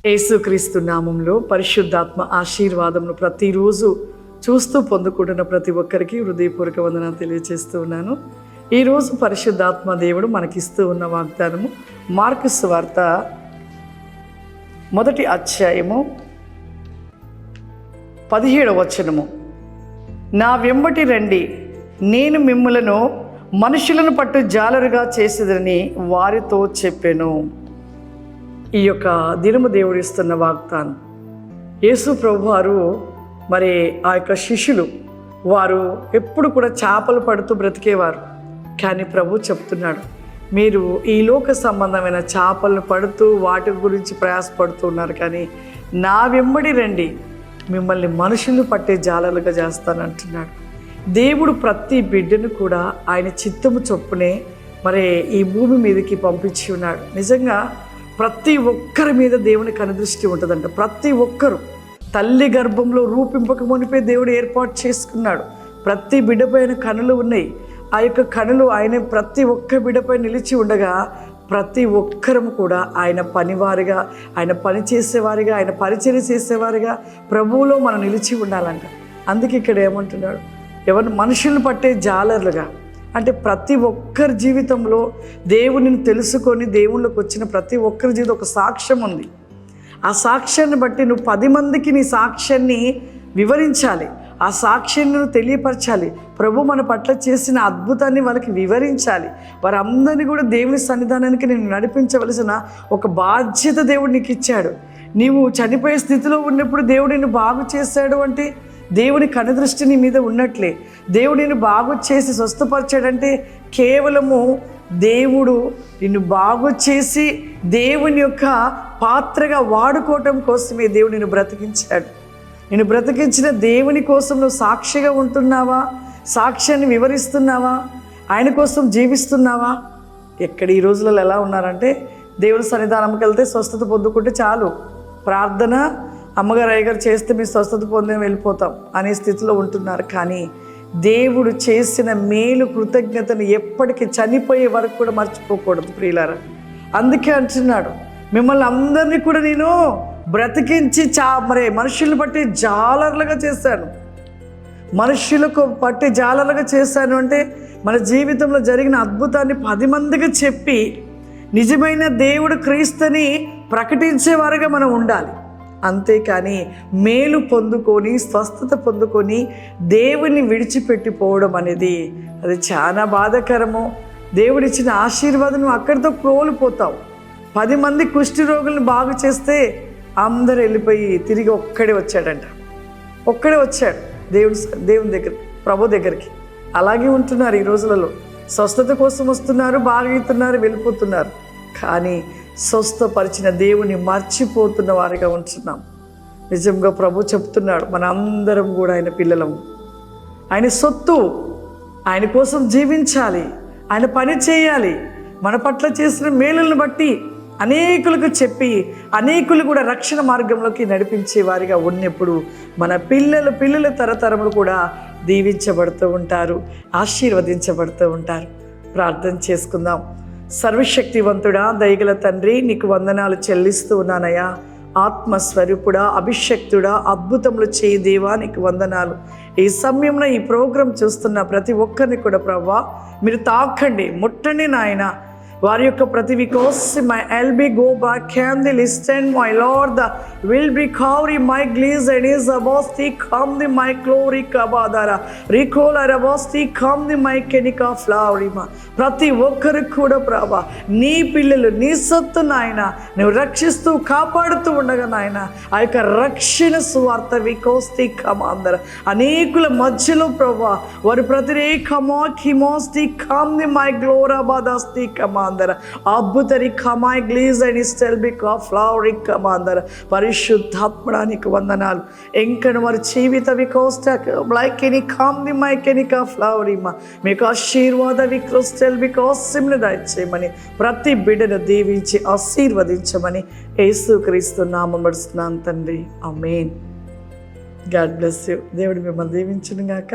యేసుక్రీస్తు నామంలో పరిశుద్ధాత్మ ఆశీర్వాదంను ప్రతిరోజు చూస్తూ పొందుకుంటున్న ప్రతి ఒక్కరికి హృదయపూర్వక వందనాలు తెలియజేస్తూ ఉన్నాను. ఈరోజు పరిశుద్ధాత్మ దేవుడు మనకిస్తూ ఉన్న వాగ్దానము మార్కు సువార్త 1వ అధ్యాయము 17వ వచనము. నా వెంబటి రండి, నేను మిమ్ములను మనుషులను పట్టు జాలరుగా చేసేదని వారితో చెప్పెను. ఈ యొక్క దినము దేవుడు ఇస్తున్న వాగ్దానం. యేసు ప్రభు వారు మరి ఆ యొక్క శిష్యులు వారు ఎప్పుడు కూడా చేపలు పడుతూ బ్రతికేవారు. కానీ ప్రభు చెప్తున్నాడు, మీరు ఈ లోక సంబంధమైన చేపలను పడుతూ వాటి గురించి ప్రయాసపడుతున్నారు, కానీ నా వెంబడి రండి, మిమ్మల్ని మనుషులను పట్టే జాలలుగా చేస్తానంటున్నాడు. దేవుడు ప్రతి బిడ్డను కూడా ఆయన చిత్తము చొప్పునే మరి ఈ భూమి మీదకి పంపించి ఉన్నాడు. నిజంగా ప్రతి ఒక్కరి మీద దేవుని కనుదృష్టి ఉంటుందంట. ప్రతి ఒక్కరు తల్లి గర్భంలో రూపింపక మునిపే దేవుడు ఏర్పాటు చేసుకున్నాడు. ప్రతి బిడ్డపైన కనులు ఉన్నాయి. ఆ యొక్క కనులు ఆయన ప్రతి ఒక్క బిడ్డపై నిలిచి ఉండగా ప్రతి ఒక్కరము కూడా ఆయన పనివారిగా, ఆయన పని చేసేవారిగా, ఆయన పరిచర్య చేసేవారిగా ప్రభువులో మనం నిలిచి ఉండాలంట. అందుకే ఇక్కడ ఏమంటున్నాడు, ఎవరు మనుషులను పట్టే జాలర్లుగా అంటే ప్రతి ఒక్కరి జీవితంలో దేవునిని తెలుసుకొని దేవుళ్ళకి వచ్చిన ప్రతి ఒక్కరి జీవితం ఒక సాక్ష్యం ఉంది. ఆ సాక్ష్యాన్ని బట్టి నువ్వు 10 మందికి నీ సాక్ష్యాన్ని వివరించాలి, ఆ సాక్ష్యాన్ని నువ్వు తెలియపరచాలి. ప్రభు మన పట్ల చేసిన అద్భుతాన్ని వాళ్ళకి వివరించాలి. వారందరినీ కూడా దేవుని సన్నిధానానికి నేను నడిపించవలసిన ఒక బాధ్యత దేవుడు నీకు ఇచ్చాడు. నీవు చనిపోయే స్థితిలో ఉన్నప్పుడు దేవుడు నిన్ను బాగు చేశాడు అంటే దేవుని కనుదృష్టి నీ మీద ఉన్నట్లే. దేవుడు నిన్ను బాగు చేసి స్వస్థపరిచాడంటే కేవలము దేవుడు నిన్ను బాగు చేసి దేవుని యొక్క పాత్రగా వాడుకోవటం కోసమే దేవుడు నిన్ను బ్రతికించాడు. నిన్ను బ్రతికించిన దేవుని కోసం నువ్వు సాక్షిగా ఉంటున్నావా? సాక్ష్యాన్ని వివరిస్తున్నావా? ఆయన కోసం జీవిస్తున్నావా? ఎక్కడ ఈ రోజులలో ఎలా ఉన్నారంటే దేవుని సన్నిధానంకి వెళ్తే స్వస్థత పొందుకుంటే చాలు, ప్రార్థన అమ్మగారు అయ్యగారు చేస్తే మీరు స్వస్థత పొందే వెళ్ళిపోతాం అనే స్థితిలో ఉంటున్నారు. కానీ దేవుడు చేసిన మేలు కృతజ్ఞతను ఎప్పటికీ చనిపోయే వరకు కూడా మర్చిపోకూడదు ప్రియులారా. అందుకే అంటున్నాడు, మిమ్మల్ని అందరినీ కూడా నేను బ్రతికించి మనుషులను బట్టి జాలర్లుగా చేశాను. మనుషులకు పట్టి జాలర్లుగా చేశాను అంటే మన జీవితంలో జరిగిన అద్భుతాన్ని 10 మందికి చెప్పి నిజమైన దేవుడు క్రీస్తుని ప్రకటించేవారుగా మనం ఉండాలి. అంతేకాని మేలు పొందుకొని స్వస్థత పొందుకొని దేవుని విడిచిపెట్టిపోవడం అనేది అది చాలా బాధాకరము. దేవుడిచ్చిన ఆశీర్వాదం అక్కడితో కోల్పోతావు. 10 మంది కుష్టి రోగులను బాగు చేస్తే అందరూ వెళ్ళిపోయి తిరిగి ఒక్కడే వచ్చాడంట. ఒక్కడే వచ్చాడు దేవుని దగ్గర, ప్రభు దగ్గరికి. అలాగే ఉంటున్నారు ఈ రోజులలో. స్వస్థత కోసం వస్తున్నారు, బాగుతున్నారు, వెళ్ళిపోతున్నారు. కానీ స్వస్థపరిచిన దేవుని మర్చిపోతున్న వారిగా ఉంటున్నాం. నిజంగా ప్రభు చెప్తున్నాడు, మన అందరం కూడా ఆయన పిల్లలము, ఆయన సొత్తు. ఆయన కోసం జీవించాలి, ఆయన పని చేయాలి. మన పట్ల చేసిన మేలులను బట్టి అనేకులకు చెప్పి అనేకులు కూడా రక్షణ మార్గంలోకి నడిపించే వారిగా ఉన్నప్పుడు మన పిల్లల తరతరములు కూడా దీవించబడుతూ ఉంటారు, ఆశీర్వదించబడుతూ ఉంటారు. ప్రార్థన చేసుకుందాం. సర్వశక్తివంతుడా, దయగల తండ్రి, నీకు వందనాలు చెల్లిస్తూ ఉన్నానయ్యా. ఆత్మస్వరూపుడా, అభిషక్తుడా, అద్భుతములు చేయి దేవా, నీకు వందనాలు. ఈ సమయంలో ఈ ప్రోగ్రాం చూస్తున్న ప్రతి ఒక్కరిని కూడా ప్రభువా మీరు తాకండి, ముట్టండి నాయన. వారి యొక్క ప్రతి వికోసి మై ఎల్బి గో బ్యాక్ క్యాన్ ది లిస్టెన్ మై లార్డ్ ద విల్ బి కవరీ మై గ్లీజ్ అండ్ ఈజ్ అబాస్తి కమ్ ది మై క్లోరీ కబాదారా రికోల్ అరబాస్తి కమ్ ది మై కెనికా ఫ్లవరిమా. ప్రతి ఒక్కరికి కూడా ప్రభా నీ పిల్లలు నీ సొత్తు నాయన నువ్వు రక్షిస్తూ కాపాడుతూ ఉండగా నాయన ఆ యొక్క రక్షణ సువార్త వికోస్తి కమాందర అనేకుల మధ్యలో ప్రభా వారి ప్రతిరేకమా కిమోస్తి కమ్ ది మై గ్లోరాబాదాస్తి కమా అద్భుతరి కమాయ్ గ్లీజ్ అండ్ స్టెల్బిక్ ఫ్లవరీ కమాందర. పరిశుద్ధాత్మడానికి వందనాలు. ఎంకను వారి జీవిత వికోస్టక్ లైక్ ఎనీ కామ్ ది మై కెనికా ఫ్లవరీమా. మీకు ఆశీర్వాద విక్రోస్టెల్బిక్ ఆశీర్వాదం దయచేయమని ప్రతి బిడ్డను దీవించి ఆశీర్వదించమని యేసుక్రీస్తు నామమున అడుగుతున్నాను తండ్రి, ఆమేన్. God bless you. దేవుడు మిమ్మల్ని దీవించును గాక.